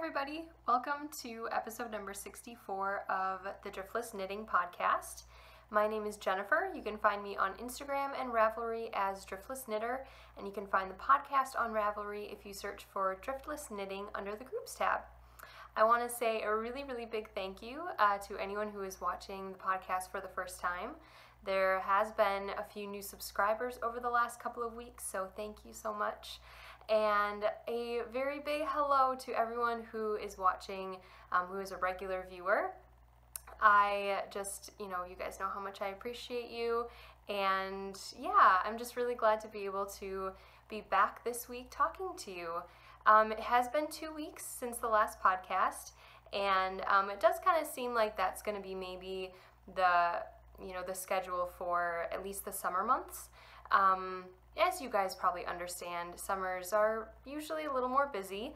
everybody, welcome to episode number 64 of the Driftless Knitting Podcast. My name is Jennifer. You can find me on Instagram and Ravelry as Driftless Knitter, and you can find the podcast on Ravelry if you search for Driftless Knitting under the Groups tab. I want to say a really big thank you to anyone who is watching the podcast for the first time. There has been a few new subscribers over the last couple of weeks, so thank you so much. And a very big hello to everyone who is watching, who is a regular viewer. I just, you guys know how much I appreciate you, and yeah, I'm just really glad to be able to be back this week talking to you. It has been 2 weeks since the last podcast, and it does kind of seem like that's going to be maybe the schedule for at least the summer months. As you guys probably understand, summers are usually a little more busy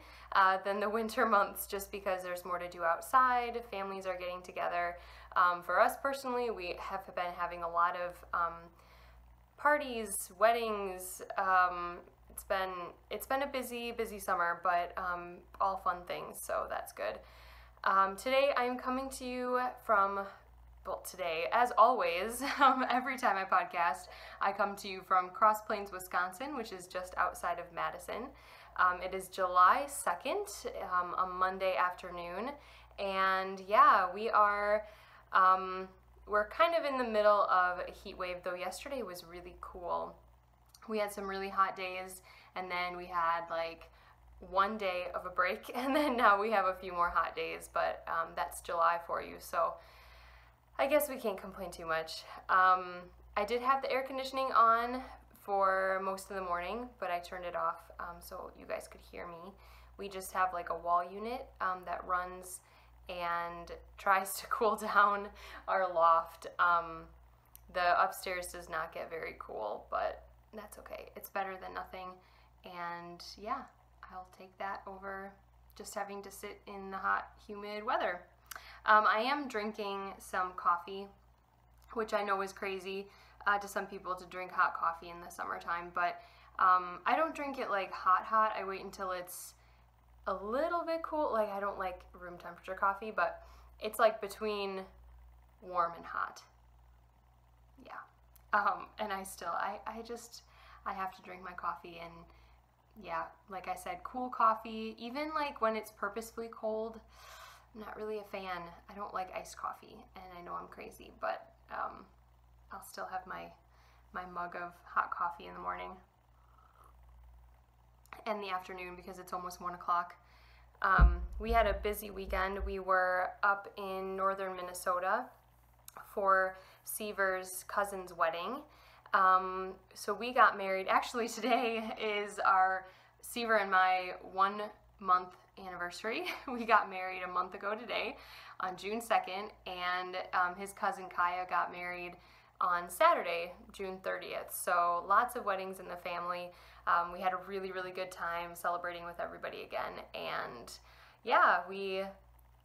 than the winter months just because there's more to do outside, families are getting together. For us personally, we have been having a lot of parties, weddings. It's been a busy summer, but all fun things, so that's good. Today I'm coming to you from today, as always, every time I podcast, I come to you from Cross Plains, Wisconsin, which is just outside of Madison. It is July 2nd, a Monday afternoon, and yeah, we're kind of in the middle of a heat wave, though yesterday was really cool. We had some really hot days, and then we had like one day of a break, and then now we have a few more hot days, but that's July for you, so I guess we can't complain too much. I did have the air conditioning on for most of the morning, but I turned it off so you guys could hear me. We just have like a wall unit that runs and tries to cool down our loft. The upstairs does not get very cool, but that's okay. It's better than nothing, and yeah, I'll take that over just having to sit in the hot, humid weather. I am drinking some coffee, which I know is crazy to some people to drink hot coffee in the summertime, but I don't drink it like hot. I wait until it's a little bit cool. Like, I don't like room temperature coffee, but it's like between warm and hot. Yeah. And I have to drink my coffee, and yeah, like I said, cool coffee, even like when it's purposefully cold. I'm not really a fan. I don't like iced coffee, and I know I'm crazy, but I'll still have my mug of hot coffee in the morning and the afternoon because it's almost 1 o'clock. We had a busy weekend. We were up in northern Minnesota for Seaver's cousin's wedding. So we got married. Actually, today is our Seaver and my 1 month anniversary. We got married a month ago today on June 2nd, and his cousin Kaya got married on Saturday, June 30th. So lots of weddings in the family. We had a really good time celebrating with everybody again, and yeah, we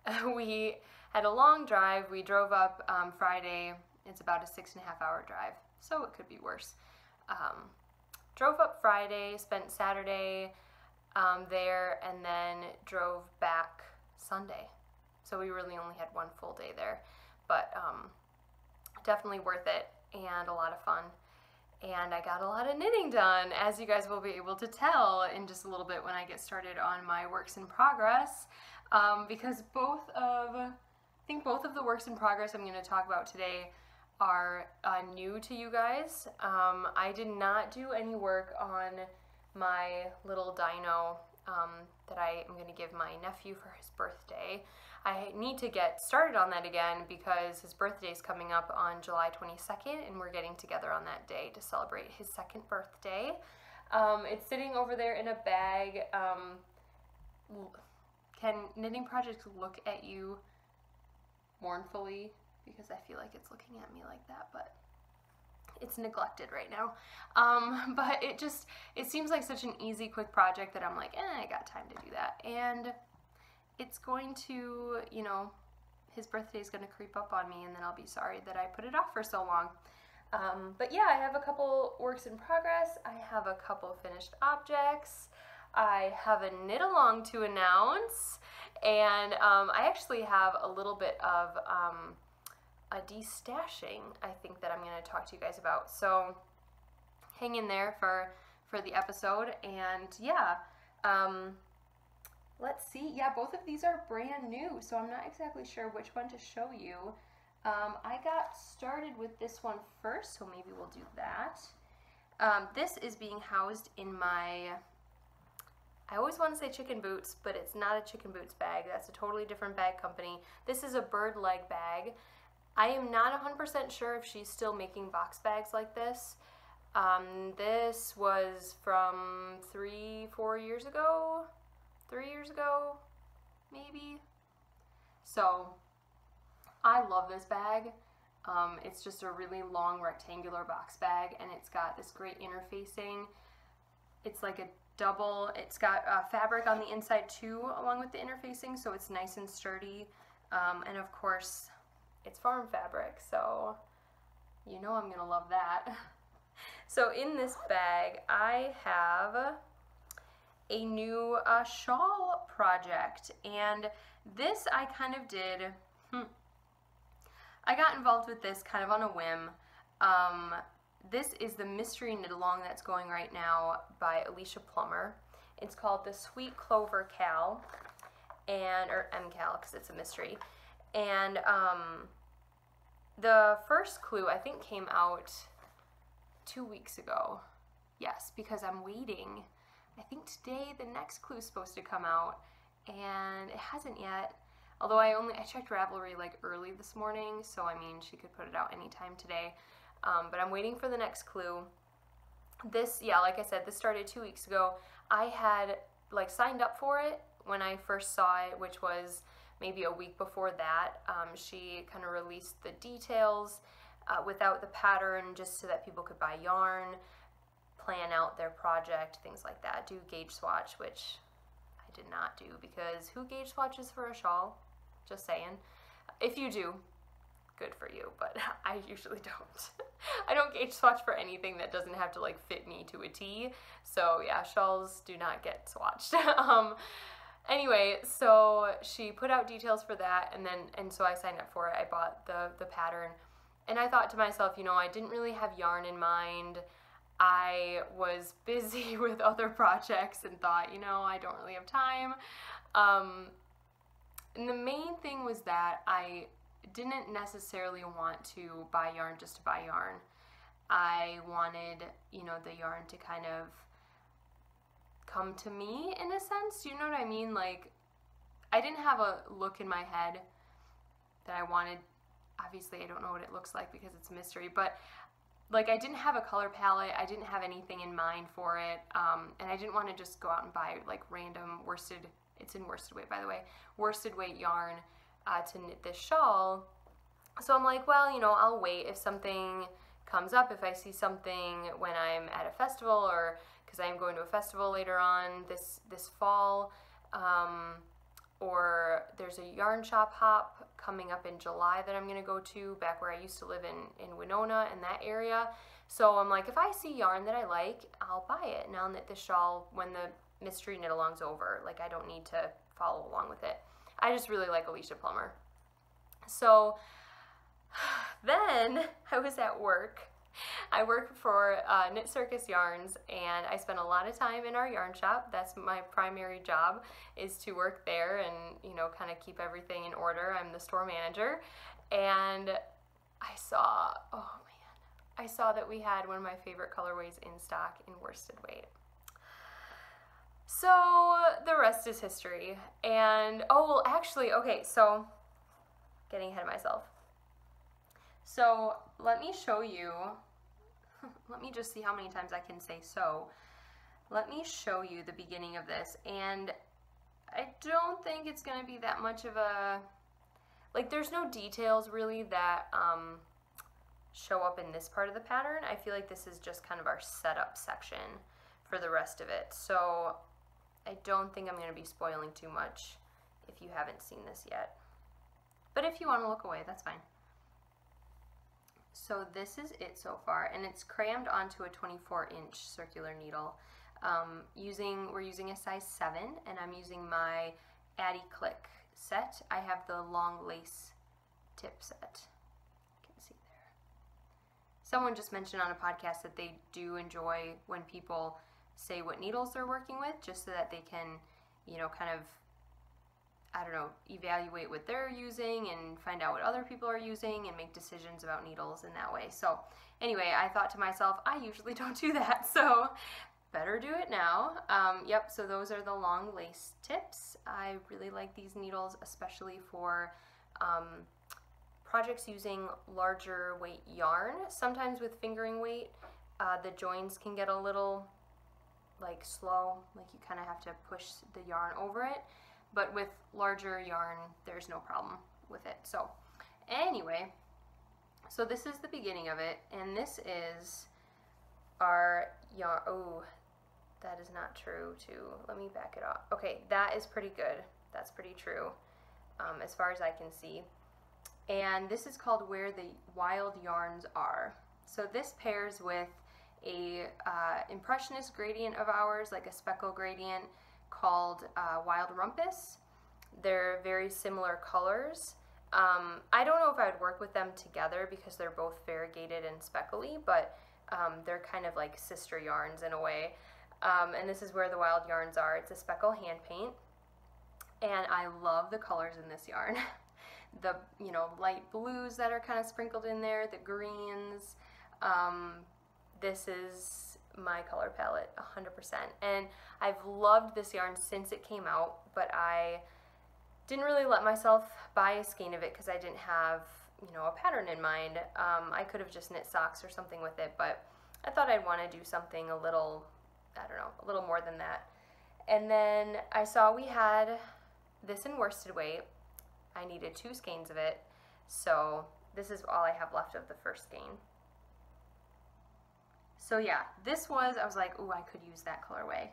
had a long drive. We drove up Friday. It's about a 6.5 hour drive, so it could be worse. Drove up Friday, spent Saturday there, and then drove back Sunday. So we really only had 1 full day there, but definitely worth it and a lot of fun. And I got a lot of knitting done, as you guys will be able to tell in just a little bit when I get started on my works in progress, because I think both of the works in progress I'm going to talk about today are new to you guys. I did not do any work on my little dino that I am going to give my nephew for his birthday. I need to get started on that again because his birthday is coming up on July 22nd, and we're getting together on that day to celebrate his 2nd birthday. It's sitting over there in a bag. Can Knitting Project look at you mournfully? Because I feel like it's looking at me like that, but it's neglected right now. But it seems like such an easy, quick project that I'm like, I got time to do that. And it's going to, his birthday is going to creep up on me, and then I'll be sorry that I put it off for so long. But yeah, I have a couple works in progress. I have a couple finished objects. I have a knit along to announce, and I actually have a little bit of a destashing, I think, that I'm going to talk to you guys about. So hang in there for the episode, and yeah, let's see. Yeah, both of these are brand new, so I'm not exactly sure which one to show you. I got started with this one first, so maybe we'll do that. This is being housed in my, I always want to say chicken boots, but it's not a chicken boots bag. That's a totally different bag company. This is a bird leg bag. I am not 100% sure if she's still making box bags like this. This was from 3-4 years ago, 3 years ago, maybe. So I love this bag. It's just a really long rectangular box bag, and it's got this great interfacing. It's like a double, it's got fabric on the inside too, along with the interfacing, so it's nice and sturdy. And of course, it's farm fabric, so you know I'm gonna love that. So in this bag, I have a new shawl project, and this I kind of did, I got involved with this kind of on a whim. This is the mystery knit along that's going right now by Alicia Plummer. It's called the Sweet Clover Cal, or M-Cal because it's a mystery. And the first clue I think came out 2 weeks ago. Yes, because I'm waiting. I think today the next clue is supposed to come out, and it hasn't yet. Although I checked Ravelry like early this morning, so I mean she could put it out anytime today. But I'm waiting for the next clue. This, yeah, like I said, this started 2 weeks ago. I had like signed up for it when I first saw it, which was maybe a week before that. She kind of released the details without the pattern, just so that people could buy yarn, plan out their project, things like that, do gauge swatch, which I did not do, because who gauge swatches for a shawl? Just saying. If you do, good for you, but I usually don't. I don't gauge swatch for anything that doesn't have to like fit me to a T. So yeah, shawls do not get swatched. Anyway, so she put out details for that, and so I signed up for it. I bought the pattern, and I thought to myself, you know, I didn't really have yarn in mind. I was busy with other projects and thought, you know, I don't really have time. And the main thing was that I didn't necessarily want to buy yarn just to buy yarn. I wanted, you know, the yarn to kind of come to me in a sense. Do you know what I mean? Like, I didn't have a look in my head that I wanted. Obviously, I don't know what it looks like because it's a mystery, but like I didn't have a color palette. I didn't have anything in mind for it, and I didn't want to just go out and buy like random worsted, it's in worsted weight by the way, worsted weight yarn to knit this shawl. So I'm like, well, you know, I'll wait if something comes up, if I see something when I'm at a festival, or because I am going to a festival later on this fall, or there's a yarn shop hop coming up in July that I'm going to go to back where I used to live in Winona, in that area. So I'm like, if I see yarn that I like, I'll buy it, and I'll knit the shawl when the mystery knit along's over. Like, I don't need to follow along with it. I just really like Alicia Plummer. So then I was at work. I work for Knit Circus Yarns, and I spend a lot of time in our yarn shop. That's my primary job, is to work there and, you know, kind of keep everything in order. I'm the store manager, and I saw, oh man, I saw that we had one of my favorite colorways in stock in worsted weight. So the rest is history. And oh, well, actually, okay, so getting ahead of myself. So let me show you, let me just see how many times I can say so. Let me show you the beginning of this, and I don't think it's going to be that much of a, like, there's no details really that show up in this part of the pattern. I feel like this is just kind of our setup section for the rest of it. So I don't think I'm going to be spoiling too much if you haven't seen this yet. But if you want to look away, that's fine. So this is it so far, and it's crammed onto a 24-inch circular needle. We're using a size 7, and I'm using my Addy Click set. I have the long lace tip set. You can see there. Someone just mentioned on a podcast that they do enjoy when people say what needles they're working with, just so that they can, you know, kind of, I don't know, evaluate what they're using and find out what other people are using and make decisions about needles in that way. So anyway, I thought to myself, I usually don't do that, so better do it now. Yep, so those are the long lace tips. I really like these needles, especially for projects using larger weight yarn. Sometimes with fingering weight, the joins can get a little like slow, like you kind of have to push the yarn over it. But with larger yarn, there's no problem with it. So anyway, so this is the beginning of it, and this is our yarn. Oh, that is not true too. Let me back it up. Okay, that is pretty good. That's pretty true, as far as I can see. And this is called Where the Wild Yarns Are. So this pairs with a impressionist gradient of ours, like a speckle gradient called Wild Rumpus. They're very similar colors. I don't know if I would work with them together because they're both variegated and speckly, but they're kind of like sister yarns in a way. And this is Where the Wild Yarns Are. It's a speckle hand paint, and I love the colors in this yarn. The, you know, light blues that are kind of sprinkled in there, the greens. This is my color palette 100%, and I've loved this yarn since it came out, but I didn't really let myself buy a skein of it because I didn't have, you know, a pattern in mind. I could have just knit socks or something with it, but I thought I'd want to do something a little, I don't know, a little more than that. And then I saw we had this in worsted weight. I needed 2 skeins of it, so this is all I have left of the first skein. So yeah, this was, I was like, ooh, I could use that colorway.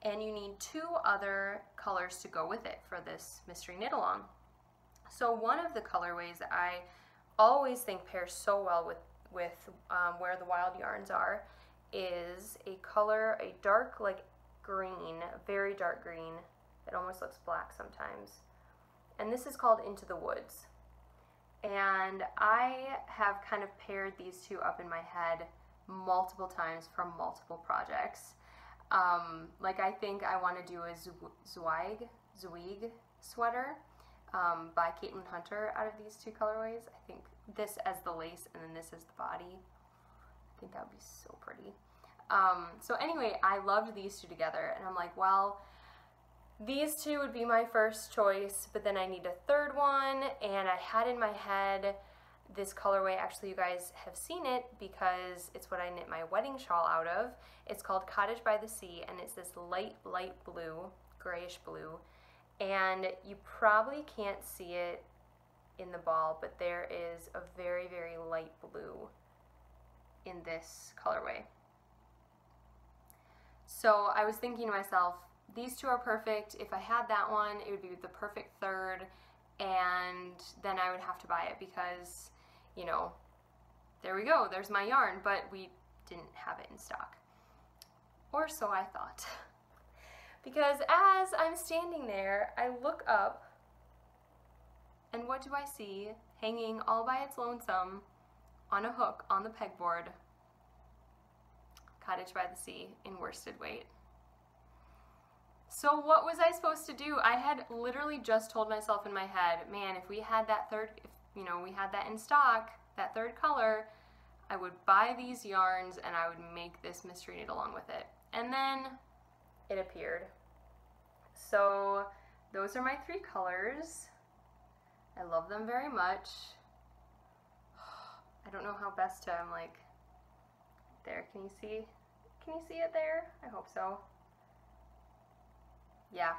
And you need 2 other colors to go with it for this mystery knit along. So one of the colorways that I always think pairs so well with Where the Wild Yarns Are is a color, a dark like green, very dark green. It almost looks black sometimes. And this is called Into the Woods. And I have kind of paired these 2 up in my head multiple times from multiple projects. Like I think I want to do a Zweig sweater by Caitlin Hunter out of these 2 colorways. I think this as the lace and then this as the body. I think that would be so pretty. So anyway, I loved these 2 together, and I'm like, well, these 2 would be my first choice, but then I need a 3rd one, and I had in my head this colorway. Actually, you guys have seen it because it's what I knit my wedding shawl out of. It's called Cottage by the Sea, and it's this light blue, grayish blue, and you probably can't see it in the ball, but there is a very, very light blue in this colorway. So I was thinking to myself, these 2 are perfect. If I had that one, it would be the perfect 3rd, and then I would have to buy it because, you know, there we go, there's my yarn, but we didn't have it in stock. Or so I thought. Because as I'm standing there, I look up, and what do I see hanging all by its lonesome on a hook on the pegboard? Cottage by the Sea in worsted weight. So what was I supposed to do? I had literally just told myself in my head, man, if we had that we had that in stock, that 3rd color, I would buy these yarns and I would make this mystery knit along with it. And then it appeared. So those are my 3 colors. I love them very much. I don't know how best to, I'm like, there, can you see it there? I hope so. Yeah.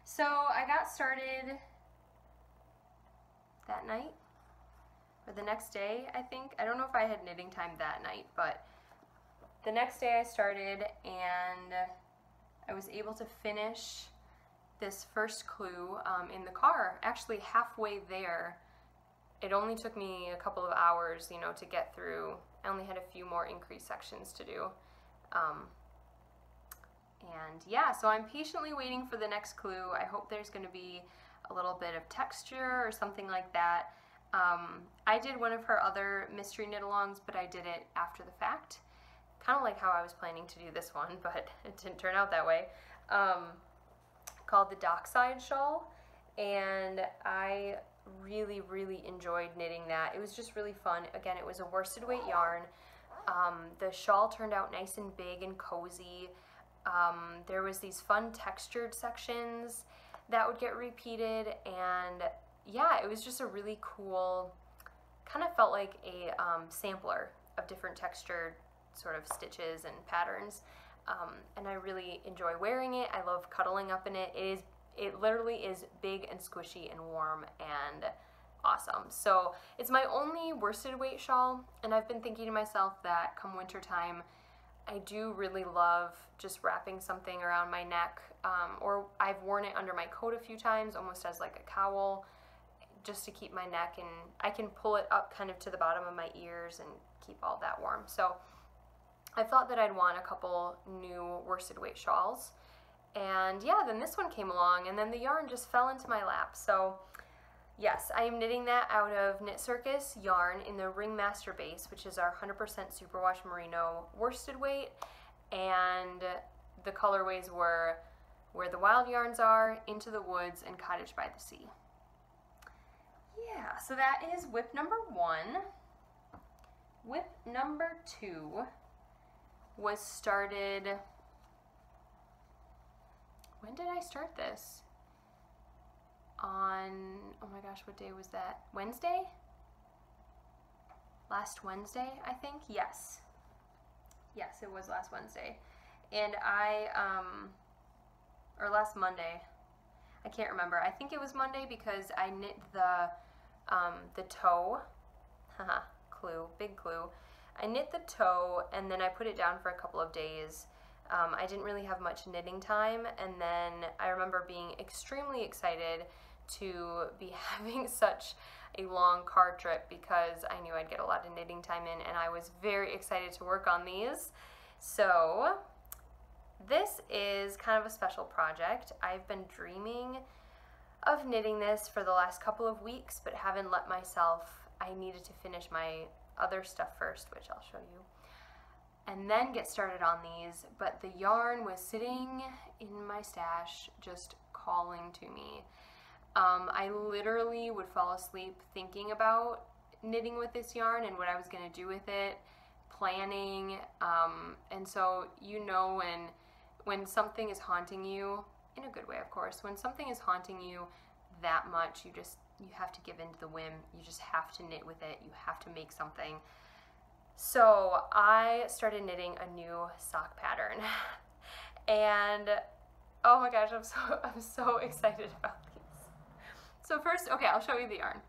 So I got started that night, or the next day, I think. I don't know if I had knitting time that night, but the next day I started, and I was able to finish this first clue in the car. Actually, halfway there, it only took me a couple of hours, you know, to get through. I only had a few more increase sections to do. And yeah, so I'm patiently waiting for the next clue. I hope there's going to be a little bit of texture or something like that. I did one of her other mystery knit-alongs, but I did it after the fact. Kind of like how I was planning to do this one, but it didn't turn out that way. Called the Dockside Shawl, and I really, really enjoyed knitting that. It was just really fun. Again, it was a worsted weight yarn. The shawl turned out nice and big and cozy. There was these fun textured sections that would get repeated, and yeah, it was just a really cool, kind of felt like a sampler of different textured sort of stitches and patterns, and I really enjoy wearing it. I love cuddling up in it. It literally is big and squishy and warm and awesome. So it's my only worsted weight shawl, and I've been thinking to myself that come winter time, I do really love just wrapping something around my neck, or I've worn it under my coat a few times, almost as like a cowl, just to keep my neck, and I can pull it up kind of to the bottom of my ears and keep all that warm. So I thought that I'd want a couple new worsted weight shawls, and yeah, then this one came along, and then the yarn just fell into my lap. So yes, I am knitting that out of Knit Circus yarn in the Ringmaster base, which is our 100% superwash merino worsted weight, and the colorways were Where the Wild Yarns Are, Into the Woods, and Cottage by the Sea. Yeah, so that is whip number 1. Whip number 2 was started, when did I start this? On, oh my gosh, what day was that? Wednesday? Last Wednesday, I think? Yes. Yes, it was last Wednesday. And or last Monday. I can't remember. I think it was Monday because I knit the toe. Haha, clue, big clue. I knit the toe and then I put it down for a couple of days. I didn't really have much knitting time, and then I remember being extremely excited to be having such a long car trip because I knew I'd get a lot of knitting time in, and I was very excited to work on these. So this is kind of a special project. I've been dreaming of knitting this for the last couple of weeks, but haven't let myself. I needed to finish my other stuff first, which I'll show you, and then get started on these, but the yarn was sitting in my stash just calling to me. I literally would fall asleep thinking about knitting with this yarn and what I was going to do with it, planning, and so you know when something is haunting you, in a good way of course, when something is haunting you that much, you have to give in to the whim. You just have to knit with it. You have to make something. So I started knitting a new sock pattern, and oh my gosh, I'm so excited about these. So first, okay, I'll show you the yarn.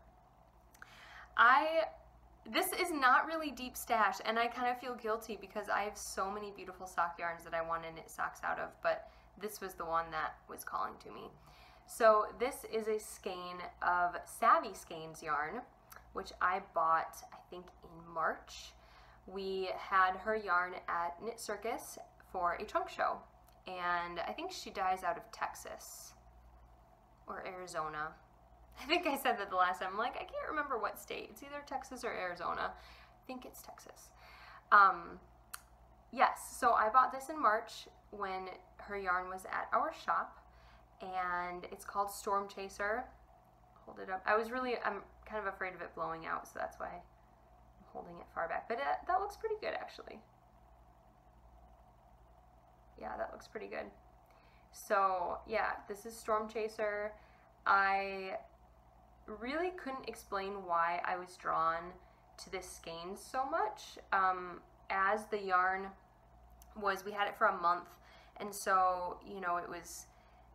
This is not really deep stash, and I kind of feel guilty because I have so many beautiful sock yarns that I want to knit socks out of, but this was the one that was calling to me. So this is a skein of Savvy Skeins yarn, which I bought, I think, in March. We had her yarn at Knit Circus for a trunk show, and I think she dyes out of Texas or Arizona. I think I said that the last time. I'm like, I can't remember what state. It's either Texas or Arizona. I think it's Texas. Yes, so I bought this in March when her yarn was at our shop, and it's called Storm Chaser. Hold it up. I'm kind of afraid of it blowing out, so that's why I'm holding it far back. But that looks pretty good, actually. Yeah, that looks pretty good. So yeah, this is Storm Chaser. I really couldn't explain why I was drawn to this skein so much. As the yarn was, we had it for a month, and so, you know, it was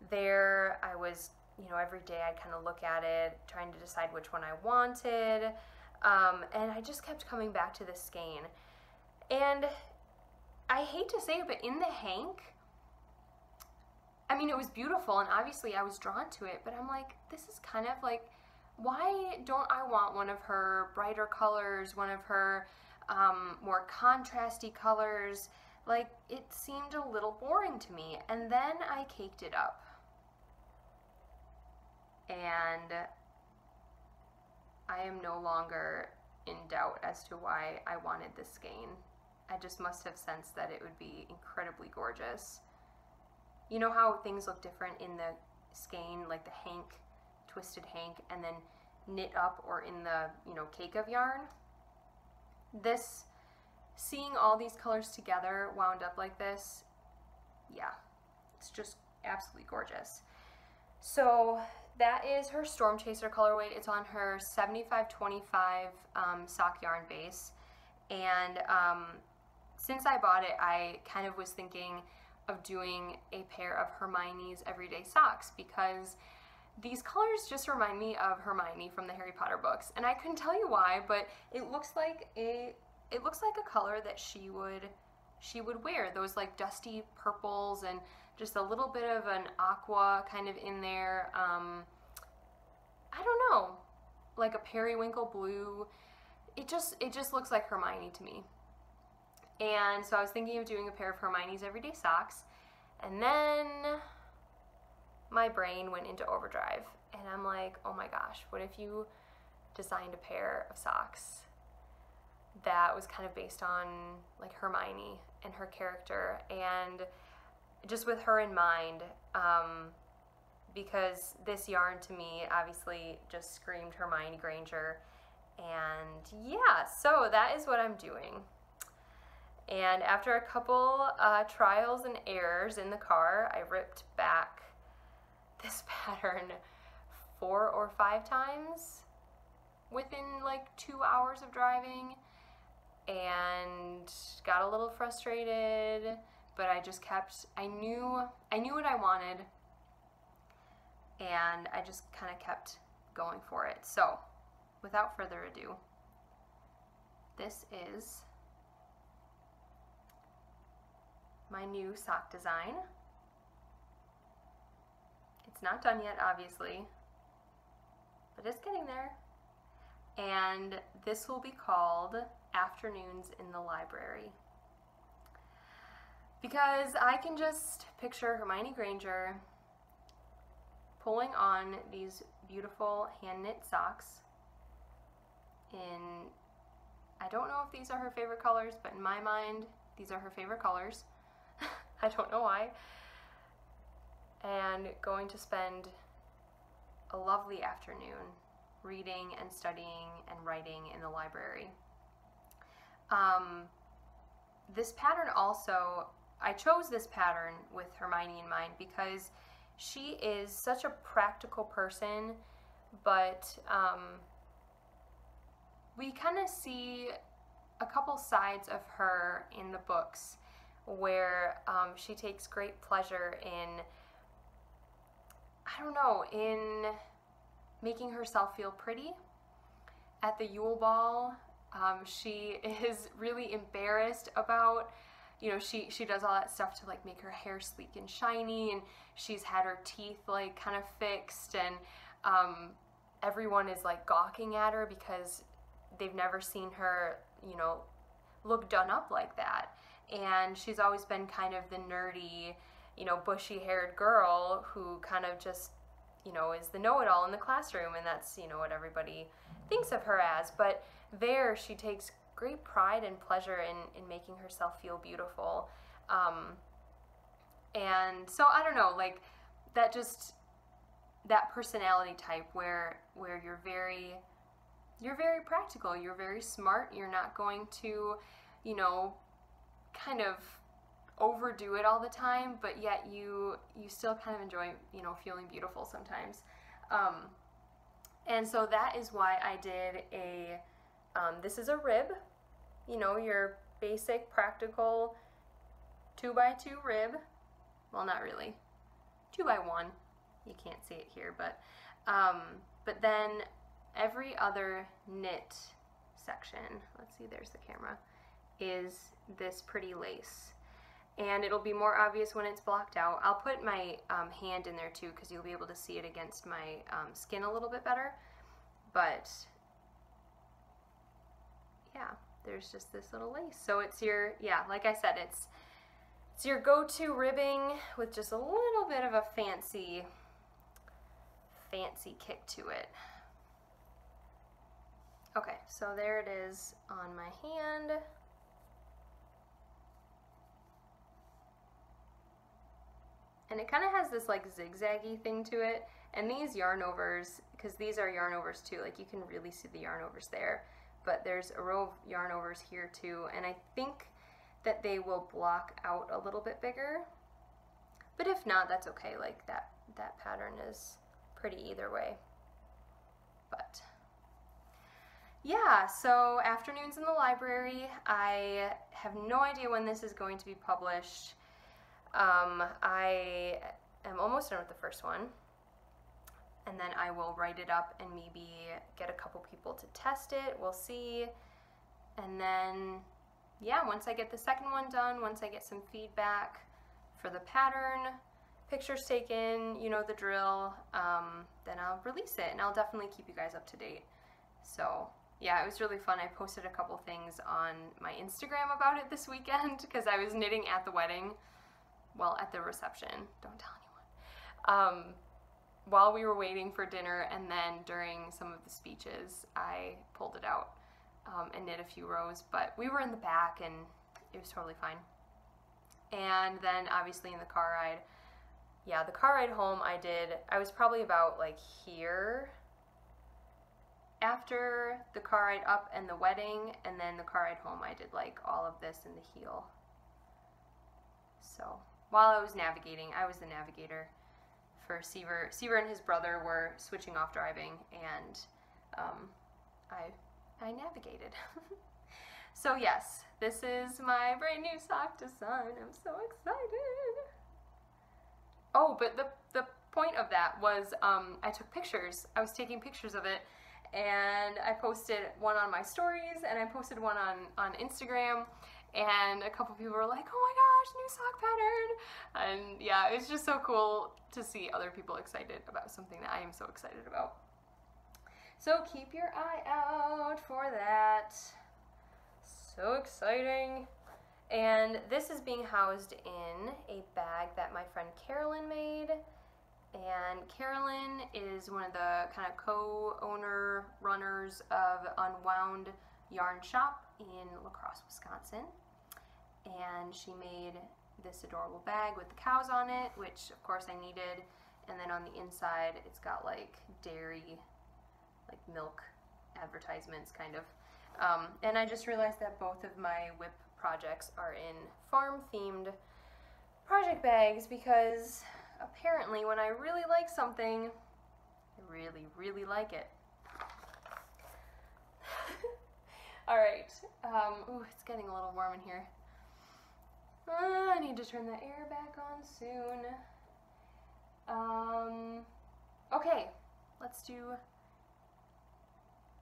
there. I was, you know, every day I'd kind of look at it, trying to decide which one I wanted, and I just kept coming back to this skein. And I hate to say it, but in the hank, I mean, it was beautiful, and obviously I was drawn to it, but I'm like, this is kind of like, why don't I want one of her brighter colors, one of her more contrasty colors? like, it seemed a little boring to me. And then I caked it up. And I am no longer in doubt as to why I wanted this skein. I just must have sensed that it would be incredibly gorgeous. You know how things look different in the skein, like the hank, twisted hank, and then knit up, or in the, you know, cake of yarn? This, seeing all these colors together wound up like this, yeah, it's just absolutely gorgeous. So that is her Storm Chaser colorway. It's on her 7525 sock yarn base. And since I bought it, I kind of was thinking of doing a pair of Hermione's Everyday Socks, because these colors just remind me of Hermione from the Harry Potter books. And I couldn't tell you why, but it looks like a color that she would wear. Those like dusty purples and just a little bit of an aqua kind of in there. I don't know, like a periwinkle blue. It just looks like Hermione to me. And so I was thinking of doing a pair of Hermione's Everyday Socks, and then my brain went into overdrive, and I'm like, oh my gosh, what if you designed a pair of socks that was kind of based on like Hermione and her character, and just with her in mind, because this yarn to me obviously just screamed Hermione Granger. And yeah, so that is what I'm doing. And after a couple trials and errors in the car, I ripped back this pattern 4 or 5 times within like 2 hours of driving, and got a little frustrated, but I just kept, I knew what I wanted, and I just kind of kept going for it. So without further ado, this is my new sock design. It's not done yet, obviously, but it's getting there. And this will be called Afternoons in the Library, because I can just picture Hermione Granger pulling on these beautiful hand-knit socks in, I don't know if these are her favorite colors, but in my mind, these are her favorite colors. I don't know why. And going to spend a lovely afternoon reading and studying and writing in the library. This pattern also, I chose this pattern with Hermione in mind because she is such a practical person, but we kind of see a couple sides of her in the books where she takes great pleasure in, I don't know, in making herself feel pretty. At the Yule Ball, she is really embarrassed about, you know, she does all that stuff to like make her hair sleek and shiny, and she's had her teeth like kind of fixed, and everyone is like gawking at her because they've never seen her, you know, look done up like that. And she's always been kind of the nerdy, you know, bushy-haired girl who kind of just, you know, is the know-it-all in the classroom, and that's, you know, what everybody thinks of her as. But there, she takes great pride and pleasure in making herself feel beautiful. And so, I don't know, like, that just, that personality type where you're very practical, you're very smart, you're not going to, you know, kind of overdo it all the time, but yet you still kind of enjoy, you know, feeling beautiful sometimes. And so that is why I did a, this is a rib, you know, your basic practical 2x2 rib. Well, not really, 2x1. You can't see it here, but then every other knit section, let's see, there's the camera, is this pretty lace. And it'll be more obvious when it's blocked out. I'll put my hand in there too, because you'll be able to see it against my skin a little bit better. But yeah, there's just this little lace. So it's your, yeah, like I said, It's your go-to ribbing with just a little bit of a fancy kick to it. Okay, so there it is on my hand. And it kind of has this like zigzaggy thing to it. And these yarn overs, because these are yarn overs too, like you can really see the yarn overs there. But there's a row of yarn overs here too. And I think that they will block out a little bit bigger. But if not, that's okay. Like that pattern is pretty either way. But yeah, so afternoons in the library. I have no idea when this is going to be published. I am almost done with the first one, and then I will write it up and maybe get a couple people to test it. We'll see. And then, yeah, once I get the second one done, once I get some feedback for the pattern, pictures taken, you know the drill, then I'll release it, and I'll definitely keep you guys up to date. So yeah, it was really fun. I posted a couple things on my Instagram about it this weekend because I was knitting at the wedding. Well, at the reception, don't tell anyone. While we were waiting for dinner, and then during some of the speeches, I pulled it out and knit a few rows, but we were in the back and it was totally fine. And then obviously in the car ride, yeah, the car ride home I was probably about like here after the car ride up and the wedding, and then the car ride home I did like all of this in the heel. So while I was navigating, I was the navigator for Seaver. Seaver and his brother were switching off driving, and I navigated. So yes, this is my brand new sock design. I'm so excited. Oh, but the point of that was I took pictures. I was taking pictures of it, and I posted one on my stories, and I posted one on Instagram. And a couple people were like, oh my gosh, new sock pattern. And yeah, it's just so cool to see other people excited about something that I am so excited about. So keep your eye out for that. So exciting. And this is being housed in a bag that my friend Carolyn made. And Carolyn is one of the kind of co-owner runners of Unwound Yarn Shop in La Crosse, Wisconsin. And she made this adorable bag with the cows on it, which of course I needed. And then on the inside, it's got like dairy, like milk advertisements kind of. And I just realized that both of my whip projects are in farm-themed project bags because apparently when I really like something, I really, really like it. All right, ooh, it's getting a little warm in here. I need to turn the air back on soon. Okay, let's do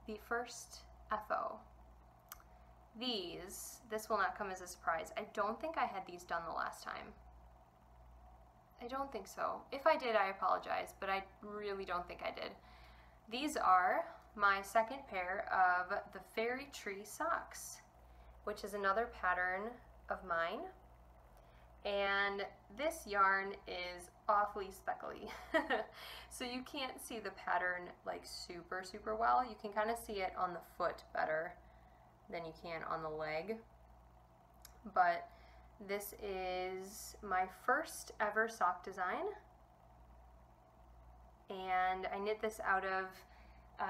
the first FO. This will not come as a surprise. I don't think I had these done the last time. I don't think so. If I did, I apologize, but I really don't think I did. These are my second pair of the Fairy Tree socks, which is another pattern of mine. And this yarn is awfully speckly. So you can't see the pattern like super well. You can kind of see it on the foot better than you can on the leg. But this is my first ever sock design. And I knit this out of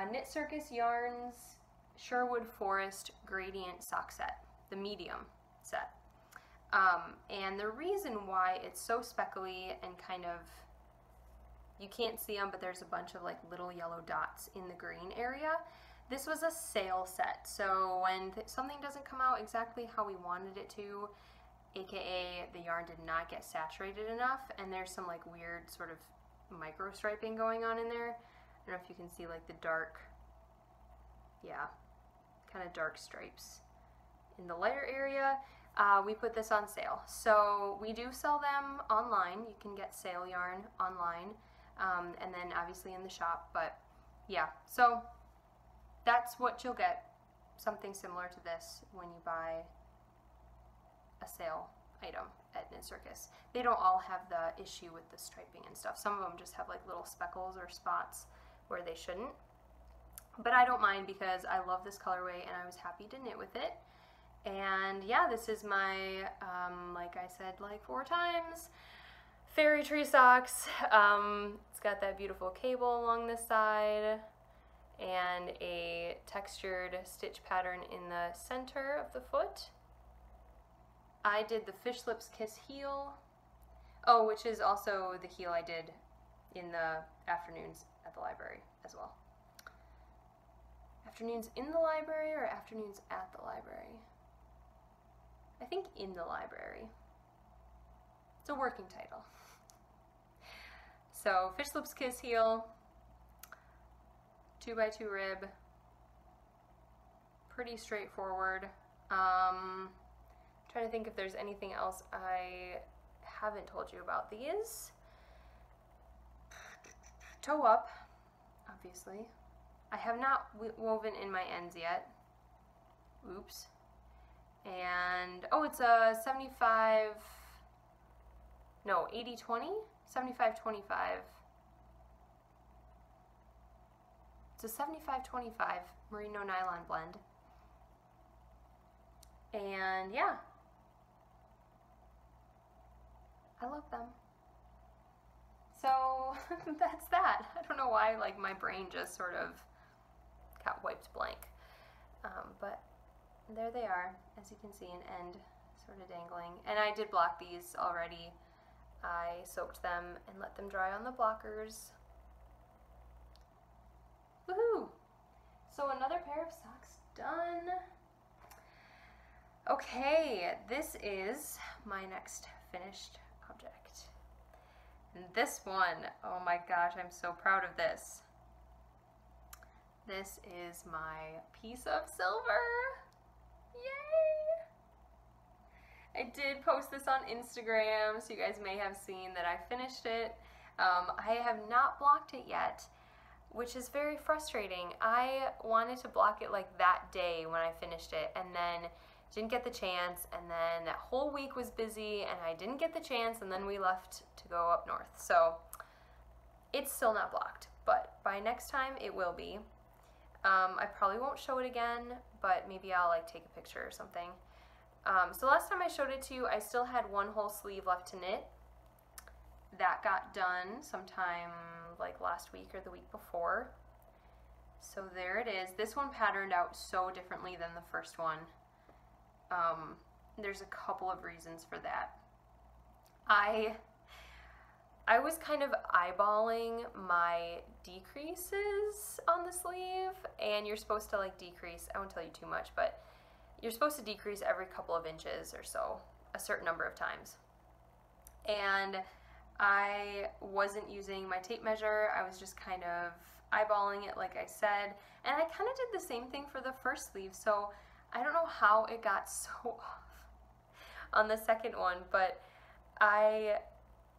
Knit Circus Yarns Sherwood Forest Gradient sock set, the medium set. And the reason why it's so speckly and kind of, you can't see them, but there's a bunch of like little yellow dots in the green area. This was a sale set, so when something doesn't come out exactly how we wanted it to, aka the yarn did not get saturated enough, and there's some like weird sort of micro striping going on in there. I don't know if you can see like the dark, yeah, kind of dark stripes in the lighter area. We put this on sale. So we do sell them online. You can get sale yarn online, and then obviously in the shop, but yeah, so that's what you'll get, something similar to this when you buy a sale item at Knit Circus. They don't all have the issue with the striping and stuff. Some of them just have like little speckles or spots where they shouldn't. But I don't mind because I love this colorway and I was happy to knit with it. And yeah, this is my, like I said like 4 times, fairy tree socks. It's got that beautiful cable along this side and a textured stitch pattern in the center of the foot. I did the Fish Lips Kiss heel. Oh, which is also the heel I did in the afternoons at the library as well. Afternoons in the library or afternoons at the library? I think in the library. It's a working title. So Fish Lips Kiss heel, 2x2 rib, pretty straightforward. Trying to think if there's anything else I haven't told you about these. Toe up, obviously. I have not woven in my ends yet. Oops. And, oh, it's a 75, no, 80-20? 75-25. It's a 75-25 merino nylon blend. And yeah, I love them. So that's that. I don't know why, like, my brain just sort of got wiped blank. But there they are, as you can see, an end sort of dangling. And I did block these already. I soaked them and let them dry on the blockers. Woohoo! So another pair of socks done. Okay, this is my next finished object. And this one, oh my gosh, I'm so proud of this. This is my piece of silver. Yay! I did post this on Instagram, so you guys may have seen that I finished it. I have not blocked it yet, which is very frustrating. I wanted to block it like that day when I finished it, and then didn't get the chance, and then that whole week was busy, and I didn't get the chance, and then we left to go up north. So it's still not blocked, but by next time it will be. I probably won't show it again, but maybe I'll like take a picture or something. So last time I showed it to you, I still had one whole sleeve left to knit. That got done sometime like last week or the week before. So there it is. This one patterned out so differently than the first one. There's a couple of reasons for that. I was kind of eyeballing my decreases on the sleeve, and you're supposed to like decrease, I won't tell you too much, but you're supposed to decrease every couple of inches or so, a certain number of times. And I wasn't using my tape measure, I was just kind of eyeballing it like I said, and I kind of did the same thing for the first sleeve, so I don't know how it got so off on the second one, but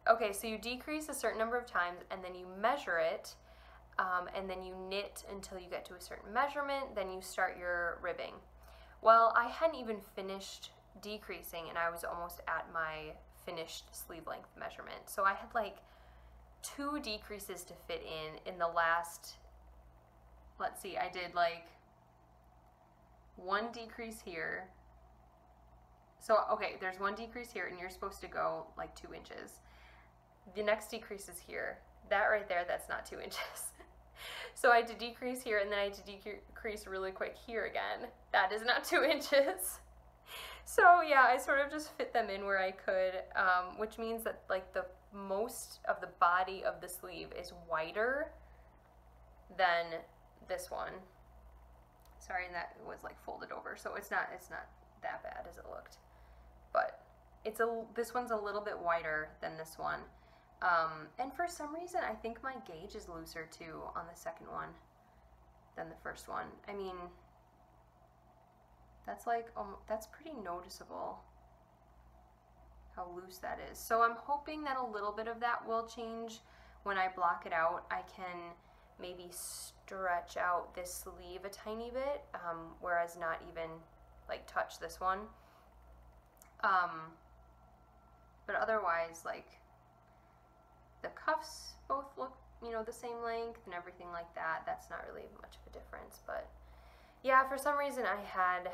okay, so you decrease a certain number of times and then you measure it, and then you knit until you get to a certain measurement, then you start your ribbing. Well, I hadn't even finished decreasing and I was almost at my finished sleeve length measurement. So I had like 2 decreases to fit in the last, let's see, I did like 1 decrease here. So, okay, there's 1 decrease here and you're supposed to go like 2 inches. The next decrease is here. That right there, that's not 2 inches. So I had to decrease here and then I had to decrease really quick here again. That is not 2 inches. So yeah, I sort of just fit them in where I could, which means that like the most of the body of the sleeve is wider than this one. Sorry, and that was like folded over, so it's not that bad as it looked. But this one's a little bit wider than this one. And for some reason, I think my gauge is looser too on the second one than the first one. I mean, that's like, that's pretty noticeable how loose that is. So I'm hoping that a little bit of that will change when I block it out. I can maybe stretch out this sleeve a tiny bit, whereas not even like touch this one. But otherwise, like, the cuffs both look, you know, the same length and everything like that. That's not really much of a difference. But yeah, for some reason I had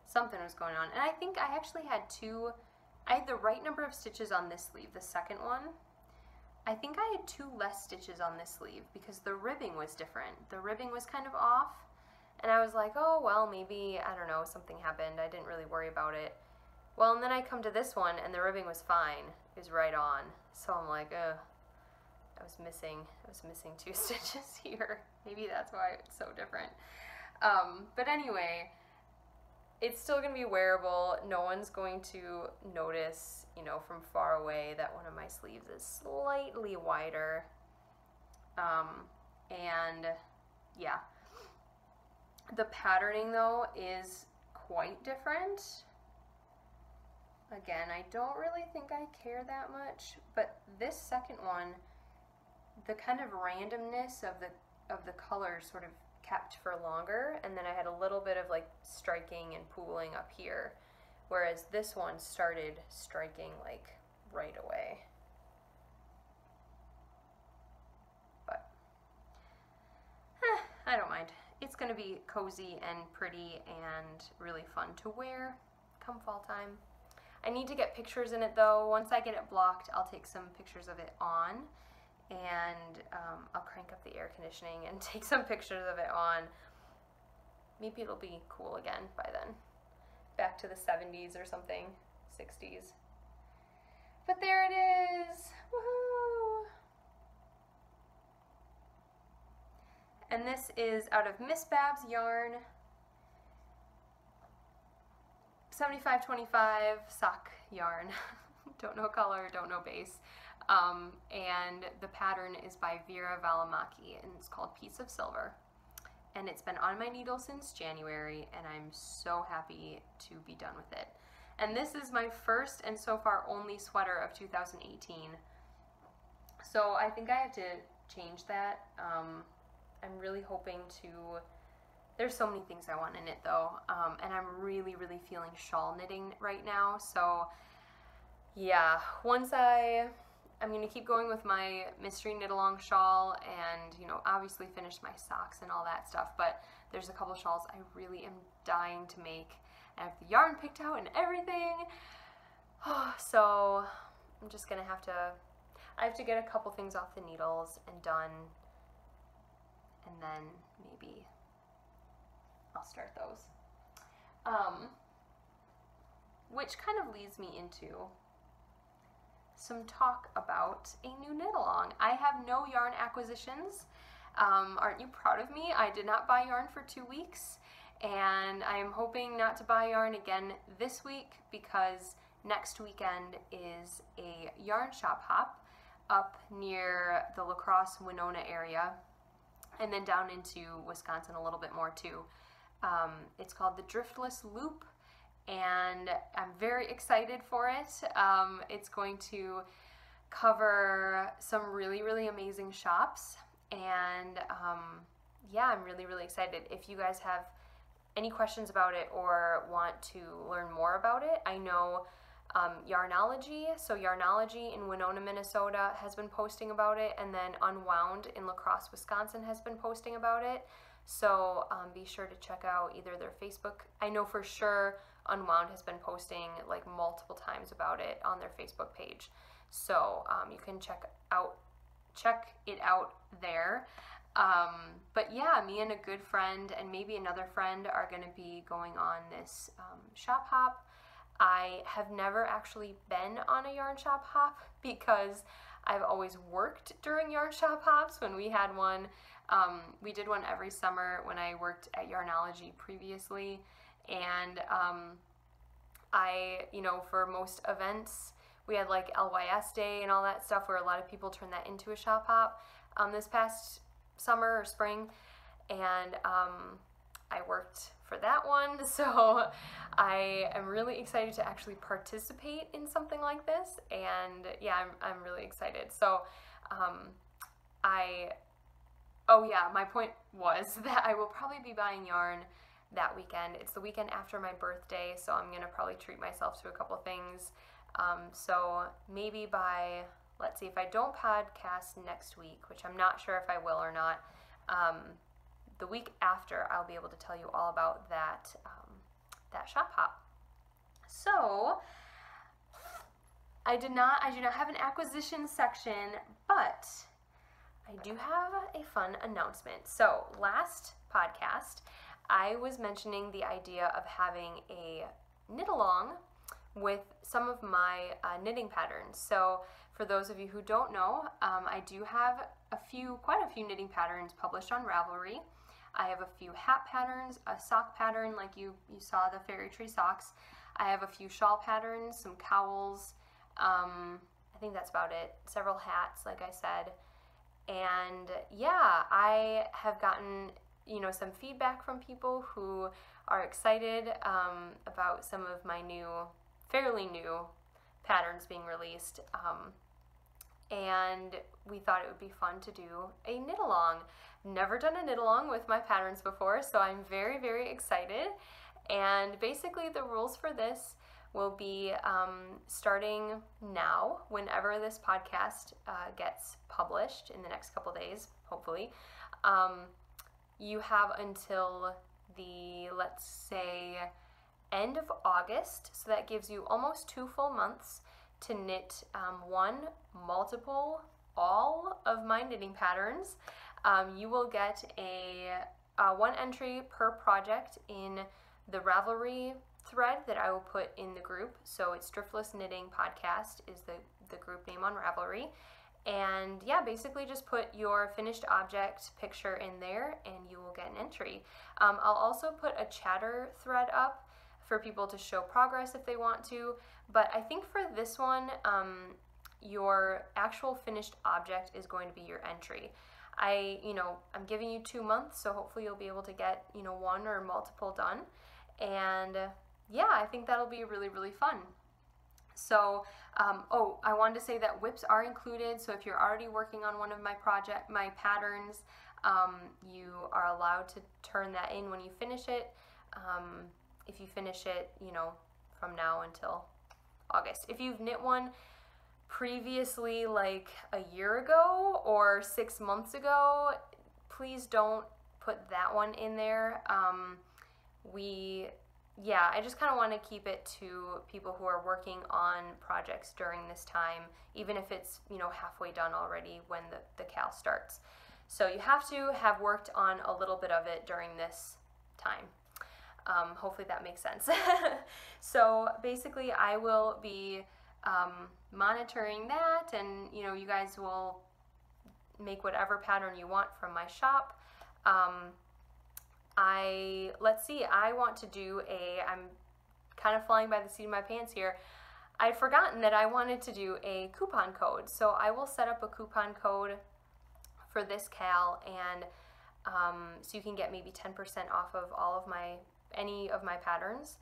something was going on. And I think I actually had I had the right number of stitches on this sleeve, the second one. I think I had 2 less stitches on this sleeve because the ribbing was different. The ribbing was kind of off. And I was like, oh, well, maybe, I don't know, something happened. I didn't really worry about it. Well, and then I come to this one, and the ribbing was fine. It was right on. So I'm like, ugh, I was missing 2 stitches here. Maybe that's why it's so different. But anyway, it's still going to be wearable. No one's going to notice, you know, from far away that one of my sleeves is slightly wider. And yeah. The patterning, though, is quite different. Again, I don't really think I care that much, but this second one, the kind of randomness of the colors sort of kept for longer, and then I had a little bit of like striking and pooling up here, whereas this one started striking like right away. But I don't mind. It's going to be cozy and pretty and really fun to wear come fall time. I need to get pictures in it though. Once I get it blocked, I'll take some pictures of it on, and I'll crank up the air conditioning and take some pictures of it on. Maybe it'll be cool again by then. Back to the 70s or something, 60s. But there it is! Woohoo! And this is out of Miss Bab's yarn. 7525 sock yarn. Don't know color, don't know base. And the pattern is by Vera Valimaki, and it's called Piece of Silver. And it's been on my needle since January, and I'm so happy to be done with it. And this is my first and so far only sweater of 2018. So I think I have to change that. I'm really hoping to, there's so many things I want in it though, and I'm really feeling shawl knitting right now. So yeah, once I'm going to keep going with my mystery knit along shawl, and you know, obviously finish my socks and all that stuff, but there's a couple shawls I really am dying to make. I have the yarn picked out and everything. So I'm just gonna I have to get a couple things off the needles and done, and then maybe I'll start those. Which kind of leads me into some talk about a new knit along. I have no yarn acquisitions. Aren't you proud of me? I did not buy yarn for 2 weeks, and I am hoping not to buy yarn again this week because next weekend is a yarn shop hop up near the La Crosse, Winona area, and then down into Wisconsin a little bit more too. It's called the Driftless Loop, and I'm very excited for it. It's going to cover some really amazing shops, and yeah, I'm really excited. If you guys have any questions about it or want to learn more about it, I know Yarnology, so Yarnology in Winona, Minnesota has been posting about it, and then Unwound in La Crosse, Wisconsin has been posting about it. So be sure to check out either their Facebook. I know for sure Unwound has been posting like multiple times about it on their Facebook page. So you can check it out there. But yeah, me and a good friend and maybe another friend are going to be going on this shop hop. I have never actually been on a yarn shop hop because I've always worked during yarn shop hops. When we had one, we did one every summer when I worked at Yarnology previously, and you know, for most events, we had like LYS Day and all that stuff where a lot of people turn that into a shop hop this past summer or spring, and I worked for that one, so I am really excited to actually participate in something like this, and yeah, I'm really excited. So oh yeah, my point was that I will probably be buying yarn that weekend. It's the weekend after my birthday, so I'm gonna probably treat myself to a couple things. So maybe by, let's see, if I don't podcast next week, which I'm not sure if I will or not, the week after I'll be able to tell you all about that, that shop hop. So I do not have an acquisition section, but I do have a fun announcement. So last podcast, I was mentioning the idea of having a knit along with some of my knitting patterns. So for those of you who don't know, I do have quite a few knitting patterns published on Ravelry. I have a few hat patterns, a sock pattern like you saw the fairy tree socks. I have a few shawl patterns, some cowls. I think that's about it. Several hats, like I said. And yeah, I have gotten some feedback from people who are excited about some of my fairly new patterns being released. And we thought it would be fun to do a knit along. Never done a knit along with my patterns before, so I'm very, very excited. And basically the rules for this will be starting now, whenever this podcast gets published in the next couple days, hopefully. You have until the, let's say, end of August, so that gives you almost 2 full months to knit multiple, all of my knitting patterns. You will get a 1 entry per project in the Ravelry thread that I will put in the group. So it's Driftless Knitting Podcast is the group name on Ravelry. And yeah, basically just put your finished object picture in there and you will get an entry. I'll also put a chatter thread up for people to show progress if they want to. But I think for this one, your actual finished object is going to be your entry. I'm giving you 2 months, so hopefully you'll be able to get, 1 or multiple done. And yeah, I think that'll be really, really fun. So, I wanted to say that whips are included. So if you're already working on one of my patterns, you are allowed to turn that in when you finish it. If you finish it, from now until August. If you've knit one previously, like a year ago or 6 months ago, please don't put that one in there. I just kind of want to keep it to people who are working on projects during this time, even if it's, halfway done already when the cal starts. So you have to have worked on a little bit of it during this time. Hopefully that makes sense. So basically I will be monitoring that, and you guys will make whatever pattern you want from my shop. Let's see, I want to do I'm kind of flying by the seat of my pants here. I'd forgotten that I wanted to do a coupon code, so I will set up a coupon code for this cal, and so you can get maybe 10% off of any of my patterns.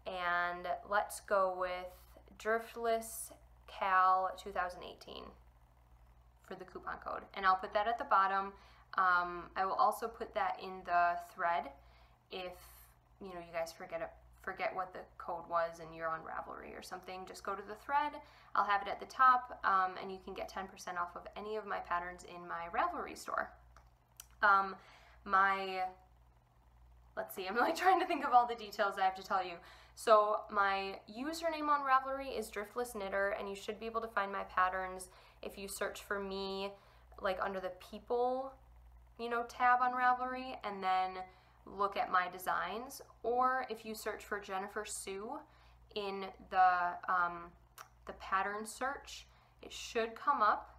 And let's go with Driftless Cal 2018 for the coupon code, and I'll put that at the bottom. I will also put that in the thread if you guys forget what the code was and you're on Ravelry or something. Just go to the thread, I'll have it at the top, and you can get 10% off of any of my patterns in my Ravelry store. Let's see, I'm like trying to think of all the details I have to tell you. So my username on Ravelry is Driftless Knitter, and you should be able to find my patterns if you search for me like under the people tab on Ravelry, and then look at my designs, or if you search for Jennifer Sue in the pattern search, it should come up.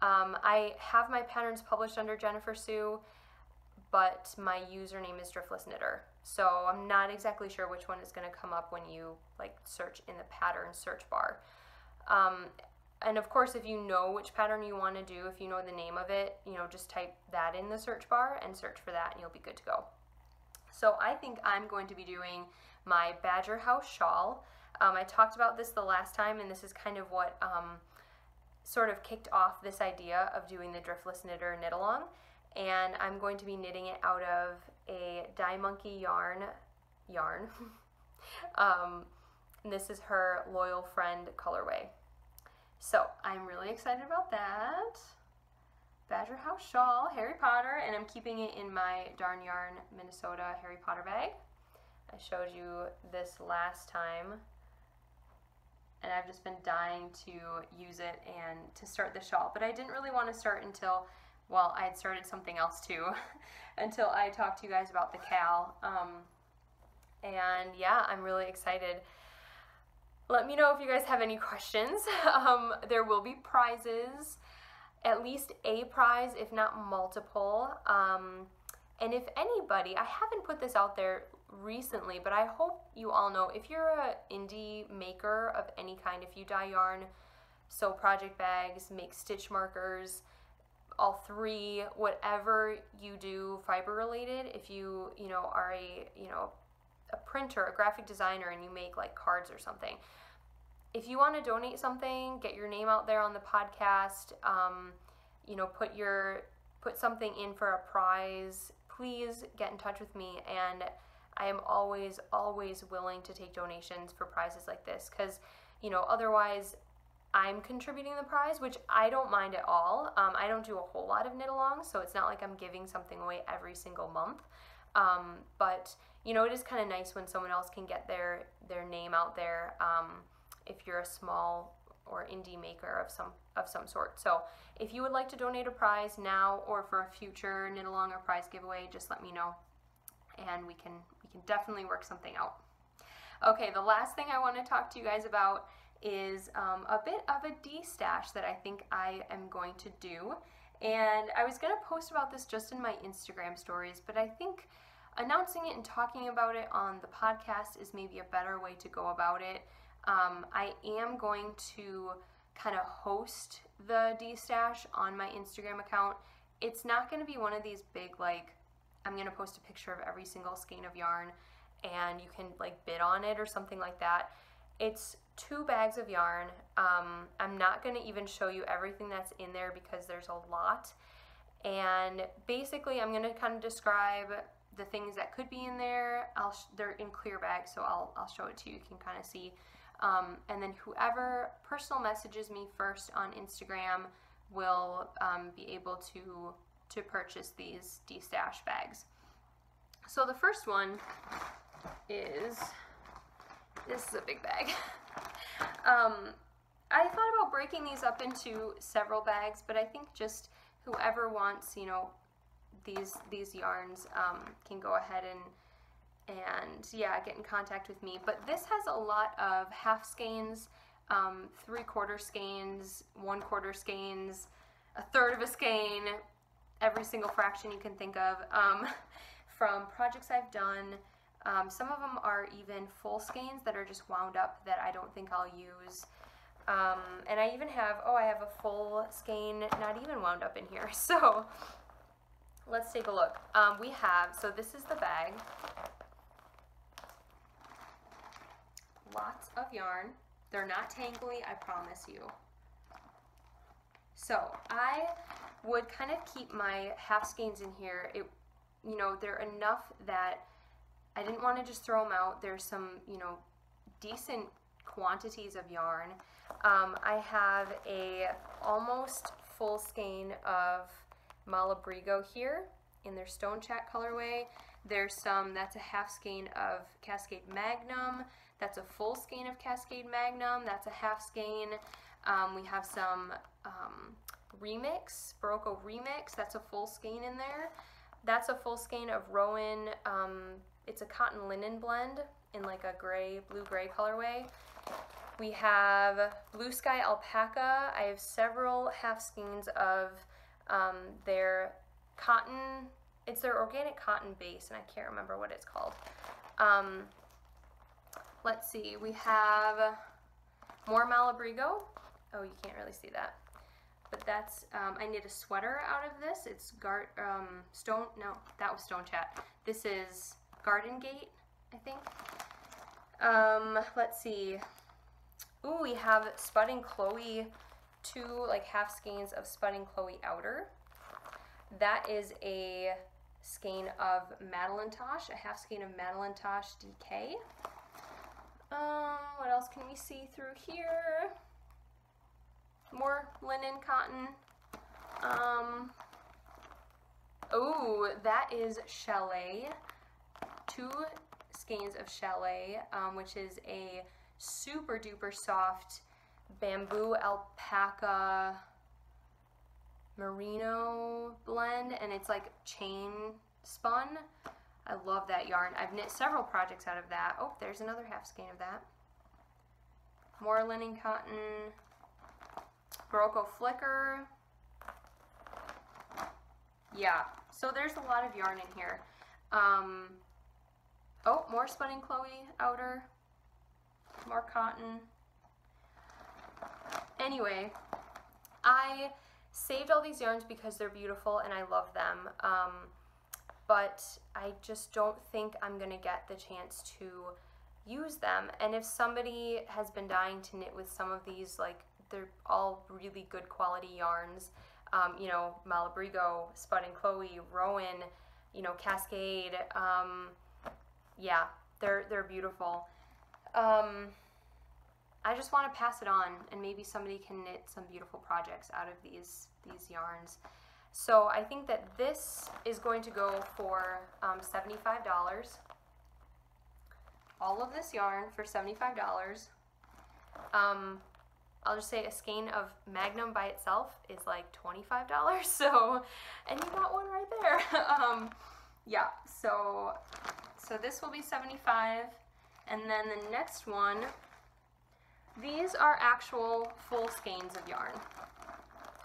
I have my patterns published under Jennifer Sue, but my username is Driftless Knitter, so I'm not exactly sure which one is going to come up when you search in the pattern search bar. And of course, if you know which pattern you want to do, if you know the name of it, just type that in the search bar and search for that and you'll be good to go. So I think I'm going to be doing my Badger House shawl. I talked about this the last time, and this is kind of what sort of kicked off this idea of doing the Driftless Knitter knit along. And I'm going to be knitting it out of a Dye Monkey yarn. And this is her Loyal Friend colorway. So I'm really excited about that. Badger House shawl, Harry Potter, and I'm keeping it in my Darn Yarn Minnesota Harry Potter bag. I showed you this last time, and I've just been dying to use it and to start the shawl, but I didn't really want to start until, well, I had started something else too, until I talked to you guys about the Cal, and yeah, I'm really excited. Let me know if you guys have any questions. There will be prizes, at least a prize, if not multiple. And if anybody, I haven't put this out there recently, but I hope you all know, if you're an indie maker of any kind, if you dye yarn, sew project bags, make stitch markers, all three, whatever you do fiber related, if you are a printer, a graphic designer, and you make like cards or something, if you want to donate something, get your name out there on the podcast, put something in for a prize, please get in touch with me, and I am always willing to take donations for prizes like this, because otherwise I'm contributing the prize, which I don't mind at all. I don't do a whole lot of knit alongs, so it's not like I'm giving something away every single month, but it is kind of nice when someone else can get their name out there, if you're a small or indie maker of some sort. So if you would like to donate a prize now or for a future knit along or prize giveaway, just let me know, and we can definitely work something out. Okay, the last thing I want to talk to you guys about is a bit of a de-stash that I think I am going to do, and I was going to post about this just in my Instagram stories, but I think announcing it and talking about it on the podcast is maybe a better way to go about it. I am going to kind of host the de-stash on my Instagram account. It's not going to be one of these big, like, I'm going to post a picture of every single skein of yarn and you can like bid on it or something like that. It's 2 bags of yarn. I'm not going to even show you everything that's in there because there's a lot. And basically I'm going to kind of describe the things that could be in there. They're in clear bags, so I'll show it to you. You can kind of see. And then whoever personal messages me first on Instagram will be able to purchase these de-stash bags. So the first one is, this is a big bag. I thought about breaking these up into several bags, but I think just whoever wants, these yarns can go ahead and yeah, get in contact with me. But this has a lot of half skeins, 3/4 skeins, 1/4 skeins, 1/3 of a skein, every single fraction you can think of, from projects I've done. Some of them are even full skeins that are just wound up that I don't think I'll use. And I even have, I have a full skein not even wound up in here. So let's take a look. So this is the bag. Lots of yarn. They're not tangly, I promise you. So I would kind of keep my half skeins in here. They're enough that I didn't want to just throw them out. There's some, decent quantities of yarn. I have a almost full skein of Malabrigo here in their Stone Chat colorway. There's that's a half skein of Cascade Magnum. That's a full skein of Cascade Magnum. That's a half skein. We have some Remix, Barocco Remix. That's a full skein in there. That's a full skein of Rowan. It's a cotton linen blend in like a blue-gray colorway. We have Blue Sky Alpaca. I have several half skeins of their cotton. It's their organic cotton base, and I can't remember what it's called. Let's see. We have more Malabrigo. Oh, you can't really see that. But that's, I knit a sweater out of this. It's that was Stone Chat. This is Garden Gate, I think. Let's see. Ooh, we have Spudding Chloe, 2 like half skeins of Spudding Chloe outer. That is a skein of Madeline Tosh, a half skein of Madeline Tosh DK. What else can we see through here? More linen, cotton. Oh, that is chalet. 2 skeins of chalet, which is a super duper soft bamboo alpaca merino blend, and it's like chain spun. I love that yarn. I've knit several projects out of that. Oh, there's another half skein of that. More linen cotton, Barocco flicker. Yeah, so there's a lot of yarn in here. Oh, more Spun and Chloe outer, more cotton. Anyway, I saved all these yarns because they're beautiful and I love them, but I just don't think I'm gonna get the chance to use them. And if somebody has been dying to knit with some of these, like, they're all really good quality yarns, you know, Malabrigo, Spun and Chloe, Rowan, you know, Cascade, yeah, they're beautiful. I just want to pass it on, and maybe somebody can knit some beautiful projects out of these yarns. So I think that this is going to go for $75. All of this yarn for $75. I'll just say a skein of Magnum by itself is like $25. So, and you got one right there. Yeah. So this will be $75, and then the next one. These are actual full skeins of yarn,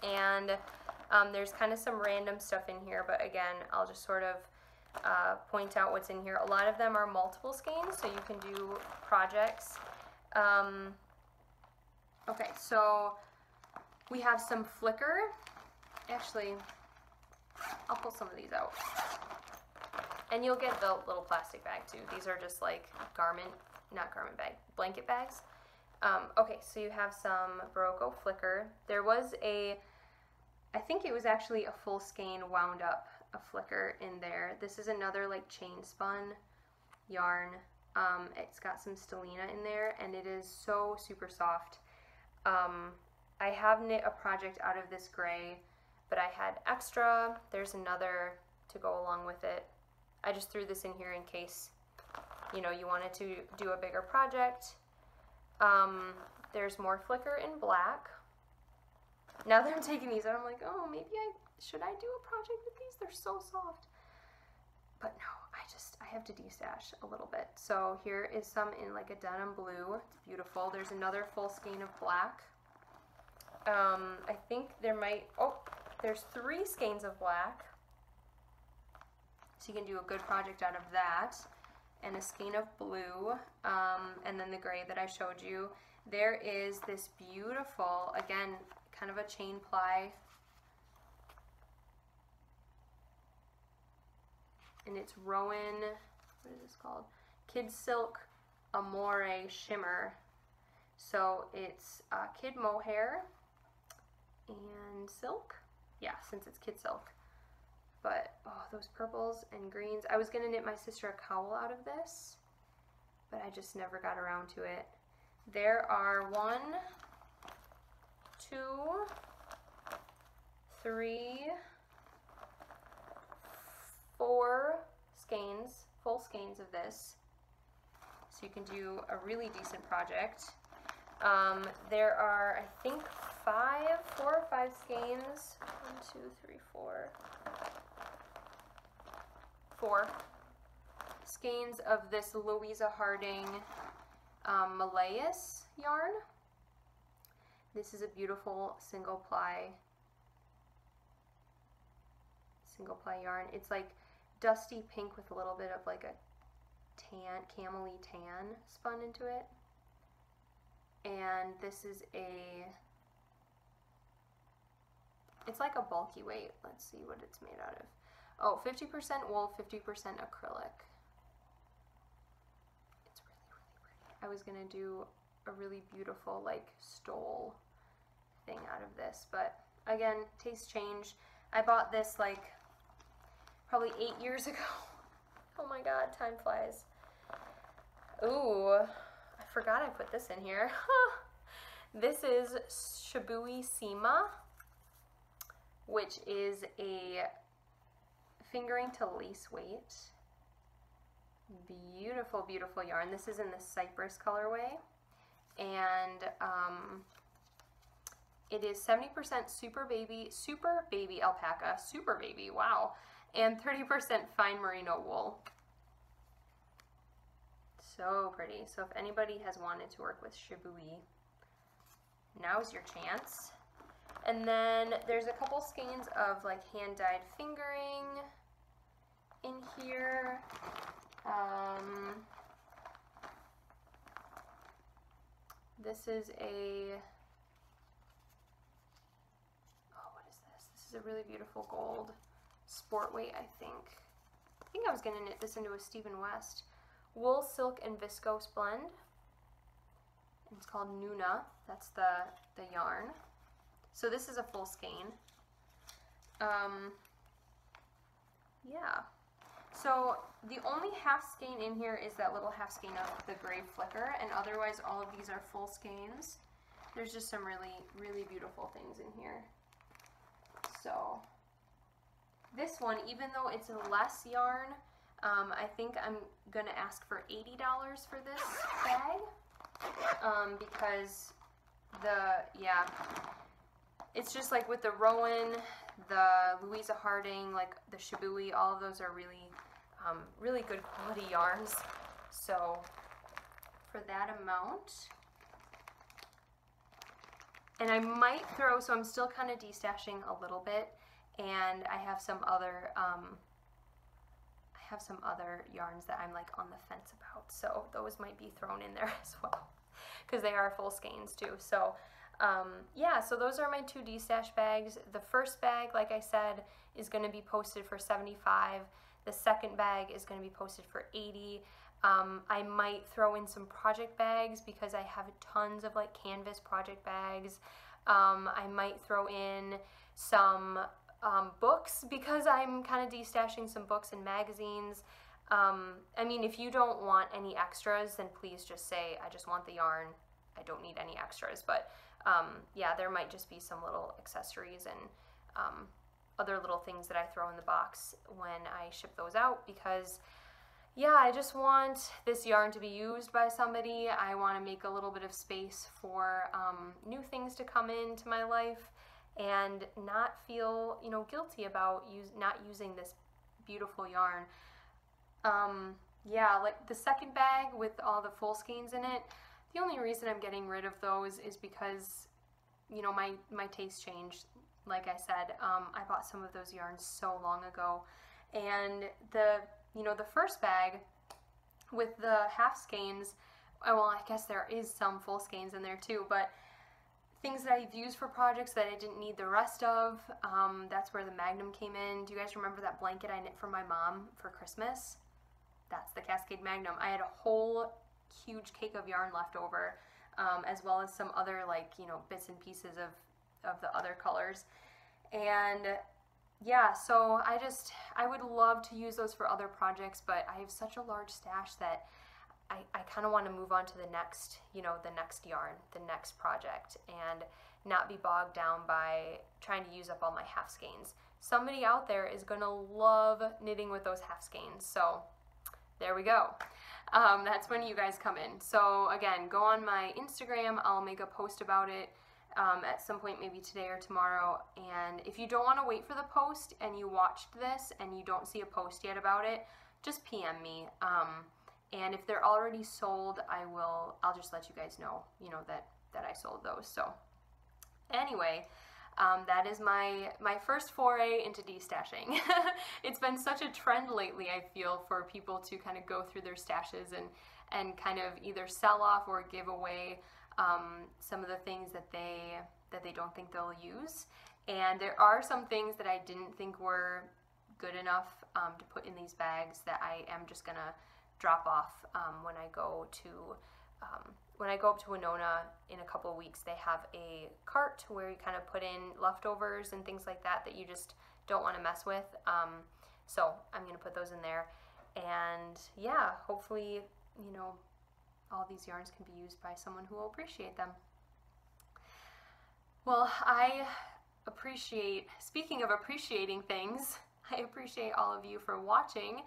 and there's kind of some random stuff in here, but again, I'll just sort of point out what's in here. A lot of them are multiple skeins, so you can do projects. Okay, so we have some flicker. Actually, I'll pull some of these out. And you'll get the little plastic bag too. These are just like blanket bags. Okay, so you have some Barocco flicker. There was I think it was actually a full skein wound up a flicker in there. This is another like chain spun yarn. It's got some stellina in there, and it is so super soft. I have knit a project out of this gray, but I had extra. There's another to go along with it. I just threw this in here in case, you know, you wanted to do a bigger project. There's more flicker in black. Now that I'm taking these out, I'm like, oh, maybe should I do a project with these? They're so soft. But no, I have to destash a little bit. So here is some in like a denim blue. It's beautiful. There's another full skein of black. I think there's 3 skeins of black. So you can do a good project out of that. And a skein of blue, and then the gray that I showed you. There is this beautiful, again, kind of a chain ply, and it's Rowan, what is this called? Kid Silk Amore Shimmer. So it's kid mohair and silk. Yeah, since it's kid silk. But, oh, those purples and greens. I was going to knit my sister a cowl out of this, but I just never got around to it. There are 1, 2, 3, 4 skeins, full skeins of this. So you can do a really decent project. There are, I think, 4 or 5 skeins. 1, 2, 3, 4. 4 skeins of this Louisa Harding Malayas yarn. This is a beautiful single ply yarn. It's like dusty pink with a little bit of like a tan, camel-y tan spun into it. And this is it's like a bulky weight. Let's see what it's made out of. Oh, 50% wool, 50% acrylic. It's really, really pretty. I was gonna do a really beautiful like stole thing out of this, but again, taste change. I bought this like probably 8 years ago. Oh my god, time flies. Ooh, I forgot I put this in here. This is Shibui Sima, which is a fingering to lace weight. Beautiful, beautiful yarn. This is in the Cypress colorway, and it is 70% super baby alpaca, super baby, wow, and 30% fine merino wool. So pretty. So if anybody has wanted to work with Shibui, now's your chance. And then there's a couple skeins of like hand-dyed fingering in here. This is a, oh, what is this? This is a really beautiful gold sport weight, I think. I think I was gonna knit this into a Stephen West. Wool, silk, and viscose blend. It's called Nuna. That's the yarn. So this is a full skein. Yeah. So the only half skein in here is that little half skein of the gray flicker, and otherwise all of these are full skeins. There's just some really, really beautiful things in here. So this one, even though it's less yarn, I think I'm gonna ask for $80 for this bag, because it's just like with the Rowan, the Louisa Harding, like the Shibui, all of those are really, really good quality yarns. So for that amount, and I might throw, so I'm still kind of destashing a little bit, and I have some other, yarns that I'm like on the fence about, so those might be thrown in there as well, because they are full skeins too. So yeah, so those are my two destash bags. The first bag, like I said, is going to be posted for $75. The second bag is going to be posted for $80. I might throw in some project bags because I have tons of like canvas project bags. I might throw in some books because I'm kind of destashing some books and magazines. I mean, if you don't want any extras, then please just say, I just want the yarn. I don't need any extras. But yeah, there might just be some little accessories and other little things that I throw in the box when I ship those out, because yeah, I just want this yarn to be used by somebody. I want to make a little bit of space for new things to come into my life and not feel, you know, guilty about not using this beautiful yarn. Yeah, like the second bag with all the full skeins in it, the only reason I'm getting rid of those is because, you know, my taste changed. Like I said, I bought some of those yarns so long ago, and the first bag with the half skeins, well, I guess there is some full skeins in there too, but things that I've used for projects that I didn't need the rest of, that's where the Magnum came in. Do you guys remember that blanket I knit for my mom for Christmas? That's the Cascade Magnum. I had a whole huge cake of yarn left over, as well as some other, like, you know, bits and pieces of the other colors. And yeah, so I would love to use those for other projects, but I have such a large stash that I kind of want to move on to the next, you know, the next yarn, the next project, and not be bogged down by trying to use up all my half skeins. Somebody out there is going to love knitting with those half skeins, so there we go. That's when you guys come in. So again, go on my Instagram. I'll make a post about it at some point, maybe today or tomorrow. And if you don't want to wait for the post and you watched this and you don't see a post yet about it, just PM me. And if they're already sold, I'll just let you guys know, you know, that I sold those. So anyway, that is my first foray into destashing. It's been such a trend lately, I feel, for people to kind of go through their stashes and kind of either sell off or give away some of the things that they don't think they'll use. And there are some things that I didn't think were good enough to put in these bags that I am just gonna drop off when I go up to Winona in a couple weeks. They have a cart where you kind of put in leftovers and things like that you just don't want to mess with. So I'm going to put those in there. And yeah, hopefully, you know, all these yarns can be used by someone who will appreciate them. Well, speaking of appreciating things, I appreciate all of you for watching.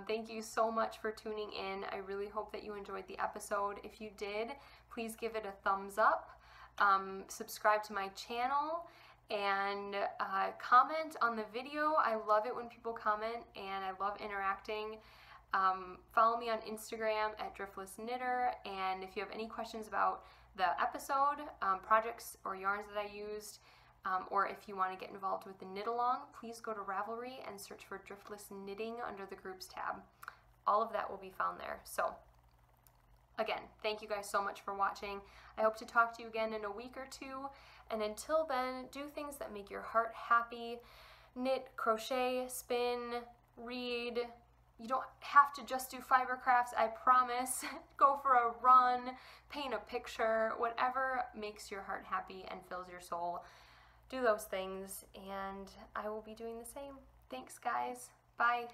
Thank you so much for tuning in. I really hope that you enjoyed the episode. If you did, please give it a thumbs up, subscribe to my channel, and comment on the video. I love it when people comment, and I love interacting. Follow me on Instagram at Driftless Knitter, and if you have any questions about the episode, projects or yarns that I used, or if you want to get involved with the knit along, please go to Ravelry and search for Driftless Knitting under the groups tab. All of that will be found there. So again, thank you guys so much for watching. I hope to talk to you again in a week or two, and until then, do things that make your heart happy. Knit, crochet, spin, read. You don't have to just do fiber crafts, I promise. Go for a run, paint a picture, whatever makes your heart happy and fills your soul. Do those things, and I will be doing the same. Thanks, guys. Bye.